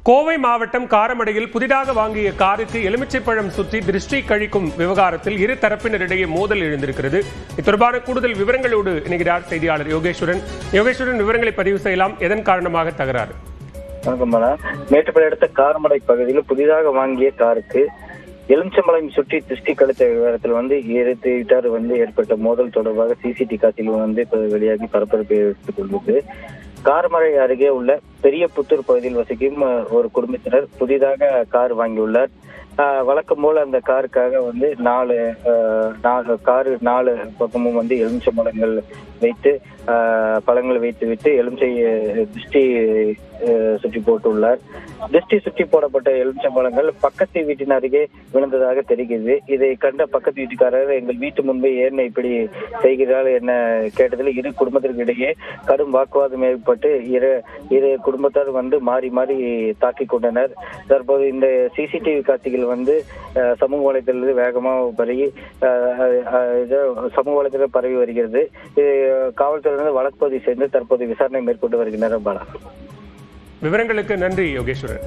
கோவை மாவட்டம் காரமடையில் புதிதாக வாங்கிய காருக்கு எலுமிச்சைப்பழம் சுற்றி திருஷ்டி கழிக்கும் விவகாரத்தில் இரு தரப்பினரிடையே மோதல் எழுந்திருக்கிறது. இது தொடர்பான கூடுதல் விவரங்களோடு இணைகிறார் செய்தியாளர் யோகேஸ்வரன். விவரங்களை பதிவு செய்யலாம். எதன் காரணமாக தகராறு? வணக்கம். மேட்டுப்பாளையம் அடுத்த காரமடை பகுதியில் புதிதாக வாங்கிய காருக்கு எலுமிச்சம்பழம் சுற்றி திருஷ்டி கழித்த விவகாரத்தில் இரு ஏற்பட்ட மோதல் தொடர்பாக சிசிடிவி காட்சியில் இப்ப வெளியாகி பரபரப்பை எடுத்துக் கொண்டது. காரமடை அருகே உள்ள பெரிய புத்தூர் பகுதியில் வசிக்கும் ஒரு குடும்பத்தினர் புதிதாக கார் வாங்கியுள்ளார். வழக்கம் போல அந்த காருக்காக நாலு பக்கமும் எலுமிச்சம்பழங்கள் வைத்து பழங்கள் வைத்து விட்டு எலுமிச்சை திருஷ்டி சுற்றி போட்டுள்ளார். திருஷ்டி சுற்றி போடப்பட்ட எலுமிச்சம்பழங்கள் பக்கத்து வீட்டின் அருகே விழுந்ததாக தெரிகிறது. இதை கண்ட பக்கத்து வீட்டுக்காரர் எங்கள் வீட்டு முன்பே ஏன் இப்படி செய்கிறார்கள் என கேட்டதில் இரு குடும்பத்திற்கு இடையே கடும் வாக்குவாதம் ஏற்பட்டு இரு குடும்பத்தார் மாறி மாறி தாக்கிக் கொண்டனர். தற்போது இந்த சிசிடிவி காட்சிகள் சமூக வலைதளத்தில் வேகமாக சமூக வலைதளத்தில் பரவி வருகிறது. காவல்துறையினர் வழக்கு பதிவு செய்து தற்போது விசாரணை மேற்கொண்டு வருகின்றனர். விவரங்களுக்கு நன்றி யோகேஸ்வரன்.